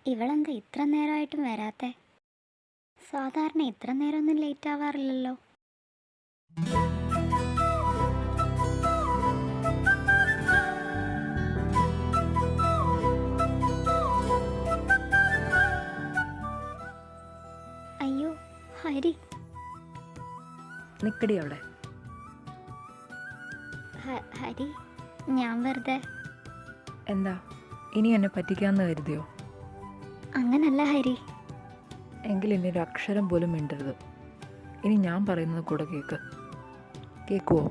ഇവളെന്താ ഇത്ര നേരമായിട്ടും വരാത്തെ? സാധാരണ ഇത്ര നേരമൊന്നും ലേറ്റ് ആവാറില്ലല്ലോ. അയ്യോ ഹരി. നിക്കടി അവിടെ. ഹരി, ഞാൻ വെറുതെ. എന്താ ഇനി എന്നെ പറ്റിക്കാന്ന് കരുതിയോ? അങ്ങനല്ല ഹരി. എങ്കിൽ ഇനി ഒരു അക്ഷരം പോലും മിണ്ടരുത്. ഇനി ഞാൻ പറയുന്നത് കൂടെ കേൾക്കുവോ?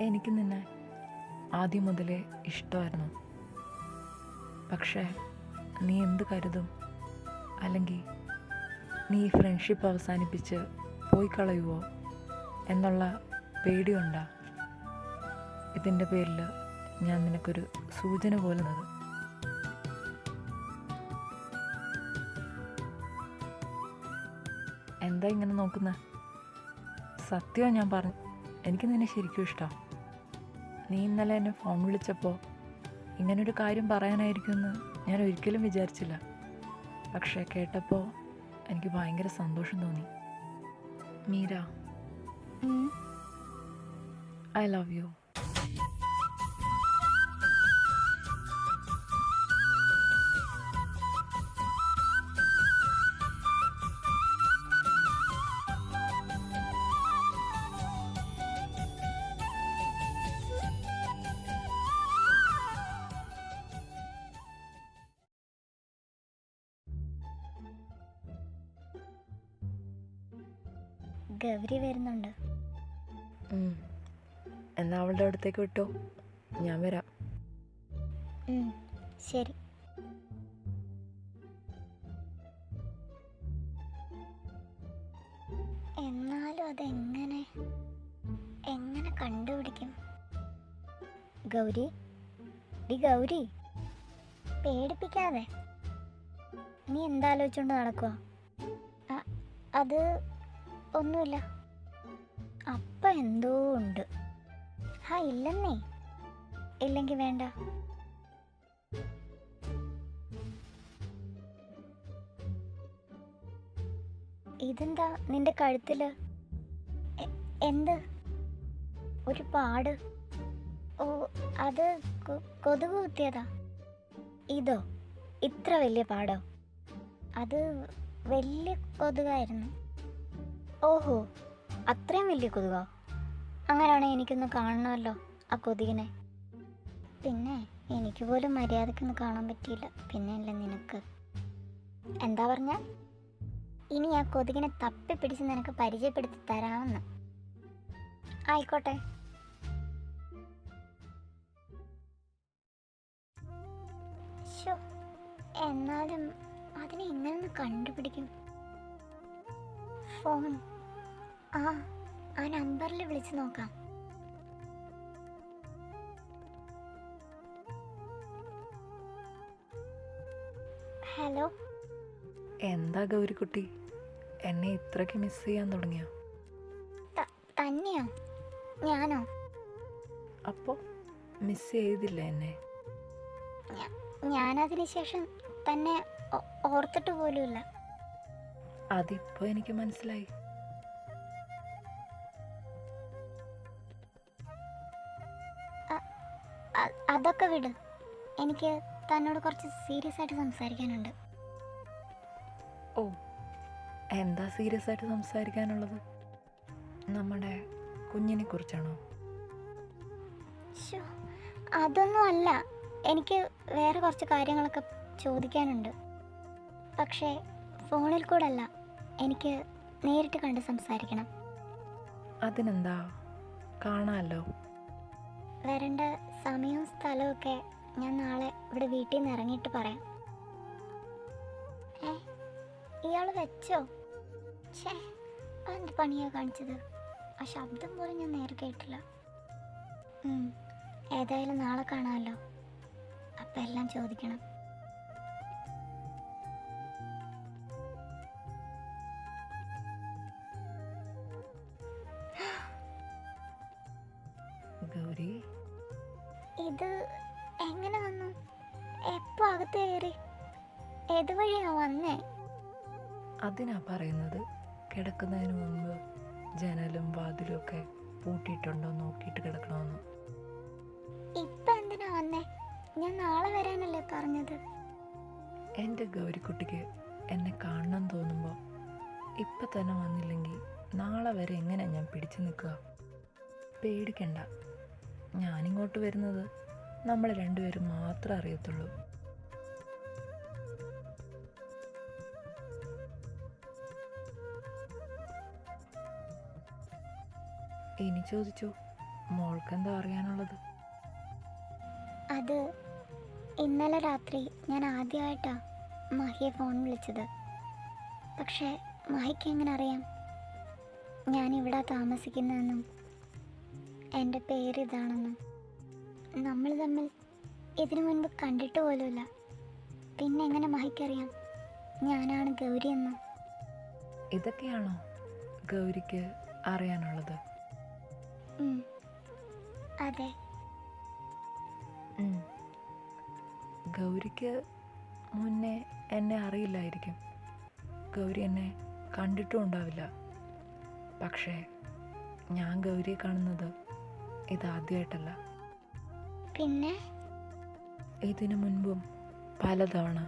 എനിക്ക് നിന്നെ ആദ്യം മുതലേ ഇഷ്ടമായിരുന്നു. പക്ഷേ നീ എന്ത് കരുതും, അല്ലെങ്കിൽ നീ ഈ ഫ്രണ്ട്ഷിപ്പ് അവസാനിപ്പിച്ച് പോയി കളയുവോ എന്നുള്ള പേടിയുണ്ടാ? ഇതിൻ്റെ പേരിൽ ഞാൻ നിനക്കൊരു സൂചന പോലെ നൽകും. എന്താ ഇങ്ങനെ നോക്കുന്ന? സത്യമാണ് ഞാൻ പറഞ്ഞു. എനിക്ക് നിന്നെ ശരിക്കും ഇഷ്ടമാണ്. നീ ഇന്നലെ എന്നെ ഫോൺ വിളിച്ചപ്പോൾ ഇങ്ങനൊരു കാര്യം പറയാനായിരിക്കുമെന്ന് ഞാൻ ഒരിക്കലും വിചാരിച്ചില്ല. പക്ഷേ കേട്ടപ്പോൾ എനിക്ക് ഭയങ്കര സന്തോഷം തോന്നി. Meera, I love you. Gauri വരുന്നുണ്ട്. എന്നാ അവളുടെ അടുത്തേക്ക് വിട്ടോ, ഞാൻ വരാം. ശരി. എന്നാലും അതെങ്ങനെ കണ്ടുപിടിക്കും? ഗൗരി, ഗൗരി, പേടിപ്പിക്കാതെ. നീ എന്താലോചിച്ചോണ്ട് നടക്കുക? അത് ഒന്നുമില്ല. അപ്പം എന്തോ ഉണ്ട്. ഇല്ലെന്നേ. ഇല്ലെങ്കിൽ വേണ്ട. ഇതെന്താ നിന്റെ കഴുത്തില്? എന്ത്? ഒരു പാട്? ഓ, അത് കൊതുക് കുത്തിയതാ. ഇതോ? ഇത്ര വലിയ പാടോ? അത് വലിയ കൊതുകായിരുന്നു. ഓഹോ, അത്രയും വലിയ കൊതുകോ? അങ്ങനെയാണെങ്കിൽ എനിക്കൊന്ന് കാണണമല്ലോ ആ കൊതുകിനെ. പിന്നെ എനിക്ക് പോലും മര്യാദക്കൊന്നും കാണാൻ പറ്റിയില്ല, പിന്നെയല്ലേ നിനക്ക്. എന്താ പറഞ്ഞ? ഇനി ആ കൊതുകിനെ തപ്പിപ്പിടിച്ച് നിനക്ക് പരിചയപ്പെടുത്തി തരാമെന്ന്. ആയിക്കോട്ടെ. എന്നാലും അതിനെ എങ്ങനെ കണ്ടുപിടിക്കും? ഫോൺ ആ നമ്പറിൽ വിളിച്ചു നോക്കാം. ഹലോ. എന്താ ഗൗരിക്കുട്ടി, എന്നെ ഇത്രയ്ക്ക് മിസ് ചെയ്യാൻ തുടങ്ങിയോ? തന്നെയോ? ഞാനോ? അപ്പോൾ മിസ് ചെയ്തില്ല എന്നെ? ഞാനതിന് ശേഷം തന്നെ ഓർത്തിട്ട് പോലുമില്ല. അതിപ്പോൾ എനിക്ക് മനസ്സിലായി. അതൊക്കെ വിട്. എനിക്ക് തന്നോട് കുറച്ച് സീരിയസ് ആയിട്ട് സംസാരിക്കാനുണ്ട്. ഓ, എന്താ സീരിയസ് ആയിട്ട് സംസാരിക്കാനുള്ളത്? നമ്മുടെ കുഞ്ഞിനെ കുറിച്ചാണോ? അതൊന്നും അല്ല. എനിക്ക് വേറെ കുറച്ച് കാര്യങ്ങളൊക്കെ ചോദിക്കാനുണ്ട്. പക്ഷേ ഫോണിൽ കൂടെ അല്ല, എനിക്ക് നേരിട്ട് കണ്ട് സംസാരിക്കണം. അതിനെന്താ, കാണാമല്ലോ. വരേണ്ട സമയവും സ്ഥലവും ഒക്കെ ഞാൻ നാളെ ഇവിടെ വീട്ടിൽ നിന്ന് ഇറങ്ങിയിട്ട് പറയാം. ഇയാൾ വെച്ചോ? അതെന്ത് പണിയാ കാണിച്ചത്? ആ ശബ്ദം പോലും ഞാൻ നേരെ കേട്ടില്ല. ഏതായാലും നാളെ കാണാമല്ലോ. അപ്പം എല്ലാം ചോദിക്കണം. ഗൗരി, ഇത് എങ്ങനെ വന്നു? എപ്പോ അകത്ത് കയറി? ഏതുവഴിയാ വന്നേ? അതിനാ പറയുന്നത് കിടക്കുന്നതിന് മുൻപ് ജനലും വാതിലും ഒക്കെ പൂട്ടിയിട്ടുണ്ടോ നോക്കിയിട്ട് കിടക്കണമെന്ന്. ഇപ്പൊ എന്തിനാ വന്നേ? ഞാൻ നാളെ വരാനല്ലേ പറഞ്ഞത്. എൻ്റെ ഗൗരിക്കുട്ടിക്ക് എന്നെ കാണണം തോന്നുമ്പോൾ ഇപ്പം തന്നെ വന്നില്ലെങ്കിൽ നാളെ വരെ എങ്ങനെ ഞാൻ പിടിച്ചു നിൽക്കുക? പേടിക്കണ്ട, ഞാനിങ്ങോട്ട് വരുന്നത് നമ്മൾ രണ്ടുപേരും മാത്രമേ അറിയത്തുള്ളൂ. ഇനി ചോദിച്ചു, മോൾക്കെന്താ അറിയാനുള്ളത്? അത് ഇന്നലെ രാത്രി ഞാൻ ആദ്യമായിട്ടാ മഹിയെ ഫോൺ വിളിച്ചത്. പക്ഷേ മഹിക്ക് എങ്ങനെ അറിയാം ഞാനിവിടെ താമസിക്കുന്നതെന്നും എൻ്റെ പേര് ഇതാണെന്നും? നമ്മൾ തമ്മിൽ ഇതിനു മുൻപ് കണ്ടിട്ട് പോലുമില്ല. പിന്നെ എങ്ങനെ മഹിക്കറിയാം ഞാനാണ് ഗൗരി എന്ന്? ഇതൊക്കെയാണോ ഗൗരിക്ക് അറിയാനുള്ളത്? അതെ. ഗൗരിക്ക് മുന്നേ എന്നെ അറിയില്ലായിരിക്കും, ഗൗരി എന്നെ കണ്ടിട്ടും ഉണ്ടാവില്ല. പക്ഷേ ഞാൻ ഗൗരിയെ കാണുന്നത് ഇതാദ്യമായിട്ടല്ല. പിന്നെ ഇതിനു മുൻപും പലതവണ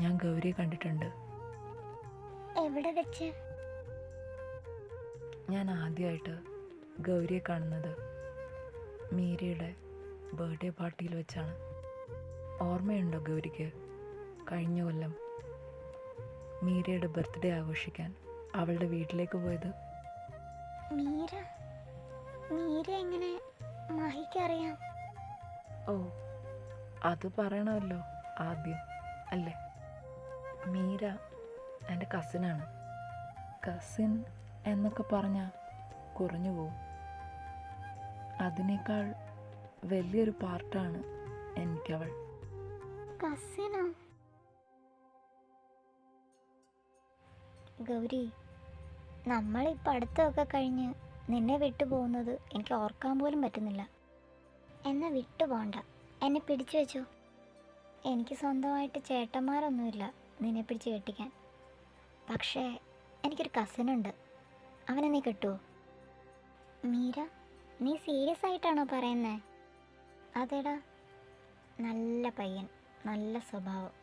ഞാൻ ഗൗരിയെ കണ്ടിട്ടുണ്ട്. എവിടെ വെച്ച്? ഞാൻ ആദ്യമായിട്ട് ഗൗരിയെ കാണുന്നത് മീരയുടെ ബർത്ത്ഡേ പാർട്ടിയിൽ വെച്ചാണ്. ഓർമ്മയുണ്ടോ ഗൗരിക്ക്? കഴിഞ്ഞ കൊല്ലം മീരയുടെ ബർത്ത്ഡേ ആഘോഷിക്കാൻ അവളുടെ വീട്ടിലേക്ക് പോയത്. മീര എങ്ങനെ മഹിക്കറിയാം? ഓ, അത് പറയണമല്ലോ ആദ്യം അല്ലേ? മീര എൻ്റെ കസിനാണ്. കസിൻ എന്നൊക്കെ പറഞ്ഞാൽ കുറഞ്ഞു പോവും. അതിനേക്കാൾ വലിയൊരു പാർട്ടാണ് എനിക്കവൾ. കസിനോ? ഗൗരി, നമ്മളിപ്പോൾ അടുത്തൊക്കെ കഴിഞ്ഞ് നിന്നെ വിട്ടു പോകുന്നത് എനിക്ക് ഓർക്കാൻ പോലും പറ്റുന്നില്ല. എന്നെ വിട്ടു പോണ്ട, എന്നെ പിടിച്ചു വെച്ചോ. എനിക്ക് സ്വന്തമായിട്ട് ചേട്ടന്മാരൊന്നുമില്ല നിന്നെ പിടിച്ച് കെട്ടിക്കാൻ. പക്ഷേ എനിക്കൊരു കസിനുണ്ട്, അവനെ നീ കിട്ടുമോ? മീര, നീ സീരിയസ് ആയിട്ടാണോ പറയുന്നേ? അതെടാ, നല്ല പയ്യൻ, നല്ല സ്വഭാവം,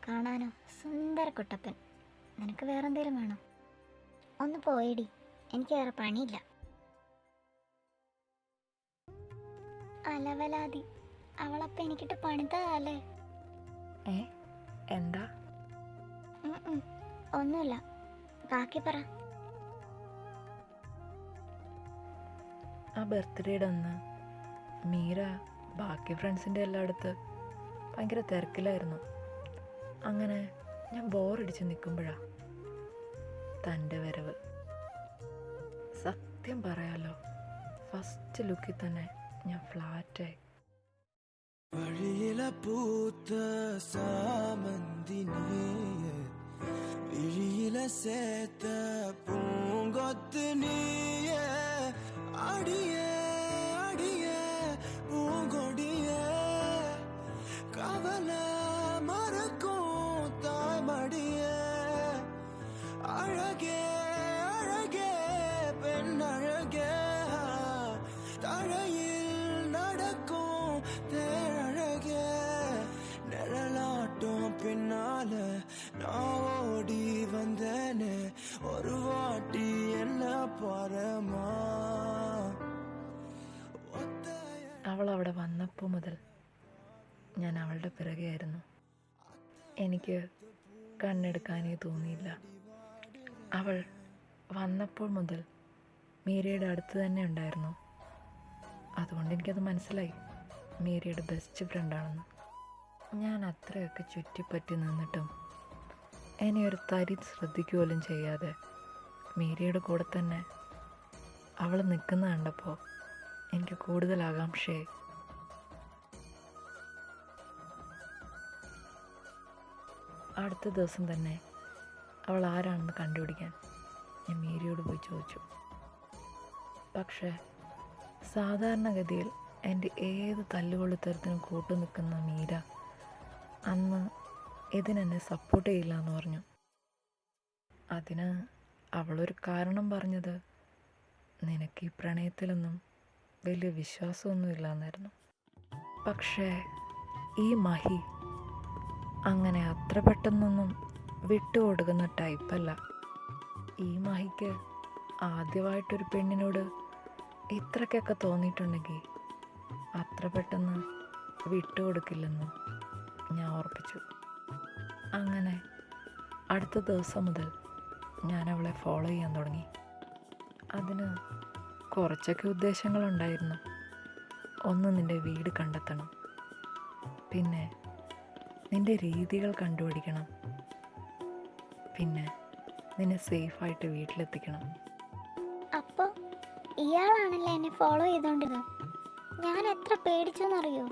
കാണാനോ സുന്ദര കുട്ടപ്പൻ. നിനക്ക് വേറെന്തേലും വേണോ? ഒന്ന് പോയിടി, എനിക്ക് വേറെ പണിയില്ല. അലവലാതി, അവളപ്പം എനിക്കിട്ട് പണിതല്ലേ? എന്താ? ഒന്നുമില്ല, ബാക്കി പറ. ആ ബർത്ത്ഡേയുടെ അന്ന് മീര ബാക്കി ഫ്രണ്ട്സിൻ്റെ എല്ലായിടത്ത് ഭയങ്കര തിരക്കിലായിരുന്നു. അങ്ങനെ ഞാൻ ബോറടിച്ച് നിൽക്കുമ്പോഴാണ് തൻ്റെ വരവ്. സത്യം പറയാലോ, ഫസ്റ്റ് ലുക്കിൽ തന്നെ ഞാൻ ഫ്ലാറ്റായി. വഴിയില പൂത്ത സാമന്തിനിയെ വിഴിയില സേത്ത പൂങ്കൊത്ത് നീയെ അടിയേ അടിയേ പൂങ്കൊടിയേ കവല മറക്കും തായ്മടിയേ അഴകേ അഴകേ പെണ്ണഴകേ തഴയിൽ നടക്കും തേഴഴകേ നിഴലാട്ടും പിന്നാലെ நான் ஓடி வந்தேனே ஒரு வாட்டி என்ன பரமா. അവൾ അവിടെ വന്നപ്പോൾ മുതൽ ഞാൻ അവളുടെ പിറകെയായിരുന്നു. എനിക്ക് കണ്ണെടുക്കാനേ തോന്നിയില്ല. അവൾ വന്നപ്പോൾ മുതൽ മീരയുടെ അടുത്ത് തന്നെ ഉണ്ടായിരുന്നു. അതുകൊണ്ട് എനിക്കത് മനസ്സിലായി, മീരയുടെ ബെസ്റ്റ് ഫ്രണ്ടാണെന്ന്. ഞാൻ അത്രയൊക്കെ ചുറ്റിപ്പറ്റി നിന്നിട്ടും എന്നെ ഒരു തരി ശ്രദ്ധിക്കുകയും ചെയ്യാതെ മീരയുടെ കൂടെ തന്നെ അവൾ നിൽക്കുന്ന കണ്ടപ്പോൾ എനിക്ക് കൂടുതൽ ആകാംക്ഷയായി. അടുത്ത ദിവസം തന്നെ അവൾ ആരാണെന്ന് കണ്ടുപിടിക്കാൻ ഞാൻ മീരയോട് പോയി ചോദിച്ചു. പക്ഷേ സാധാരണഗതിയിൽ എൻ്റെ ഏത് തല്ലുകൊള്ളിത്തരത്തിനും കൂട്ടു നിൽക്കുന്ന മീര അന്ന് ഇതിനെന്നെ സപ്പോർട്ട് ചെയ്യില്ല എന്ന് പറഞ്ഞു. അതിന് അവളൊരു കാരണം പറഞ്ഞത് നിനക്ക് ഈ പ്രണയത്തിലൊന്നും വലിയ വിശ്വാസമൊന്നുമില്ല എന്നായിരുന്നു. പക്ഷേ ഈ മഹി അങ്ങനെ അത്ര പെട്ടെന്നൊന്നും വിട്ടുകൊടുക്കുന്ന ടൈപ്പല്ല. ഈ മഹിക്ക് ആദ്യമായിട്ടൊരു പെണ്ണിനോട് ഇത്രയ്ക്കൊക്കെ തോന്നിയിട്ടുണ്ടെങ്കിൽ അത്ര പെട്ടെന്ന് വിട്ടുകൊടുക്കില്ലെന്ന് ഞാൻ ഓർപ്പിച്ചു. അങ്ങനെ അടുത്ത ദിവസം മുതൽ ഞാൻ അവളെ ഫോളോ ചെയ്യാൻ തുടങ്ങി. അതിന് കുറച്ചൊക്കെ ഉദ്ദേശങ്ങളുണ്ടായിരുന്നു. ഒന്ന്, നിൻ്റെ വീട് കണ്ടെത്തണം. പിന്നെ നിൻ്റെ രീതികൾ കണ്ടുപിടിക്കണം. പിന്നെ നിന്നെ സേഫായിട്ട് വീട്ടിലെത്തിക്കണം. അപ്പോൾ ഇയാളാണല്ലേ എന്നെ ഫോളോ ചെയ്തോണ്ടിരുന്നത്? ഞാൻ എത്ര പേടിച്ചു എന്നറിയോ?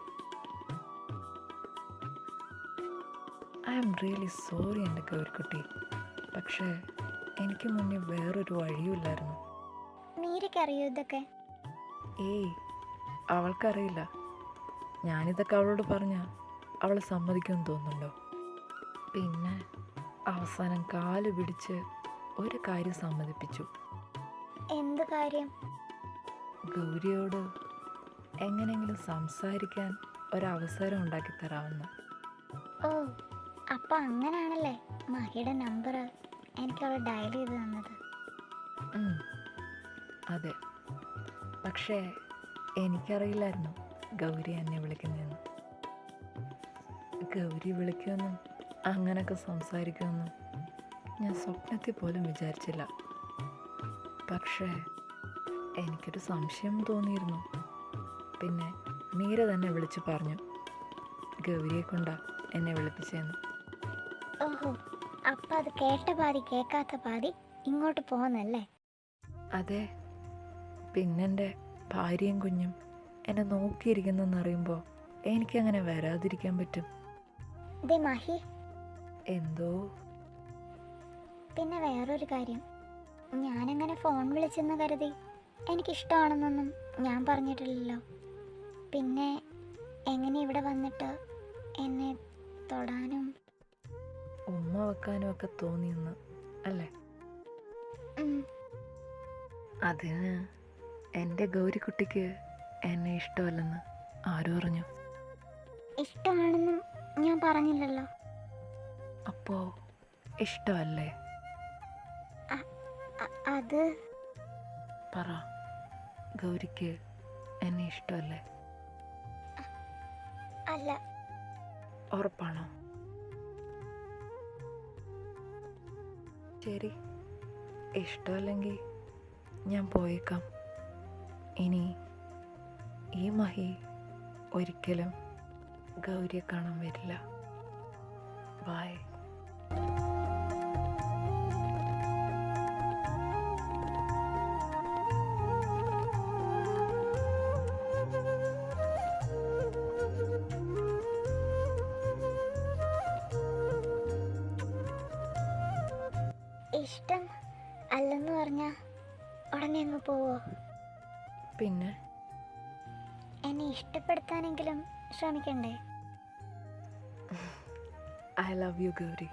ഐ ആം റിയലി സോറി എൻ്റെ ഗൗരിക്കുട്ടി. പക്ഷേ എനിക്ക് മുന്നേ വേറൊരു വഴിയുമില്ലായിരുന്നു. മീരയ്ക്കറിയോ ഇതൊക്കെ? ഏയ്, അവൾക്കറിയില്ല. ഞാനിതൊക്കെ അവളോട് പറഞ്ഞാൽ അവൾ സമ്മതിക്കുമെന്ന് തോന്നുന്നുണ്ടോ? പിന്നെ അവസാനം കാല് പിടിച്ച് ഒരു കാര്യം സമ്മതിപ്പിച്ചു. എന്ത് കാര്യം? ഗൗരിയോട് എങ്ങനെയെങ്കിലും സംസാരിക്കാൻ ഒരവസരം ഉണ്ടാക്കി തരാമെന്ന്. ഓ, അപ്പം അങ്ങനെയാണല്ലേ മഹിയുടെ നമ്പർ എനിക്ക് അവൾ ഡയൽ ചെയ്ത് തന്നത്. അതെ, പക്ഷേ എനിക്കറിയില്ലായിരുന്നു ഗൗരി എന്നെ വിളിക്കുന്നതെന്ന്. ഗൗരി വിളിക്കുമെന്നും അങ്ങനെയൊക്കെ സംസാരിക്കുമെന്നും ഞാൻ സ്വപ്നത്തിൽ പോലും വിചാരിച്ചില്ല. പക്ഷേ എനിക്കൊരു സംശയം തോന്നിയിരുന്നു. പിന്നെ മീര തന്നെ വിളിച്ചു പറഞ്ഞു ഗൗരിയെ കൊണ്ടാ എന്നെ വിളിപ്പിച്ചതെന്ന്. ഓഹോ, അപ്പം അത് കേട്ട പാതി കേൾക്കാത്ത പാതി ഇങ്ങോട്ട് പോകുന്നല്ലേ? അതെ, പിന്നെൻ്റെ ഭാര്യയും കുഞ്ഞും എന്നെ നോക്കിയിരിക്കുന്നെന്നറിയുമ്പോൾ എനിക്കങ്ങനെ വരാതിരിക്കാൻ പറ്റും? ദേ മഹി, എന്തോ? പിന്നെ വേറൊരു കാര്യം, ഞാനങ്ങനെ ഫോൺ വിളിച്ചെന്ന് കരുതി എനിക്കിഷ്ടമാണെന്നൊന്നും ഞാൻ പറഞ്ഞിട്ടില്ലല്ലോ. പിന്നെ എങ്ങനെ ഇവിടെ വന്നിട്ട് എന്നെ തൊടാനും ഉമ്മ വെക്കാനും ഒക്കെ തോന്നിയെന്ന് അല്ലേ? അതിന് എൻ്റെ ഗൗരിക്കുട്ടിക്ക് എന്നെ ഇഷ്ടമല്ലെന്ന് ആരും പറഞ്ഞു? ഇഷ്ടമാണെന്നും ഞാൻ പറഞ്ഞില്ലല്ലോ. അപ്പോൾ ഇഷ്ടമല്ലേ? അത് പറ, ഗൗരിക്ക് എന്നെ ഇഷ്ടമല്ലേ? അല്ല. ഉറപ്പാണോ? ശരി, ഇഷ്ടമല്ലെങ്കിൽ ഞാൻ പോയേക്കാം. ഇനി ഈ മഹി ഒരിക്കലും ഗൗരിയെ കാണാൻ വരില്ല. ബൈ. ഇഷ്ടം അല്ലെന്ന് പറഞ്ഞാ ഉടനെ അങ്ങ് പോവോ? പിന്നെ എന്നെ ഇഷ്ടപ്പെടുത്താനെങ്കിലും ശ്രമിക്കണ്ടേ? I love you, Gauri.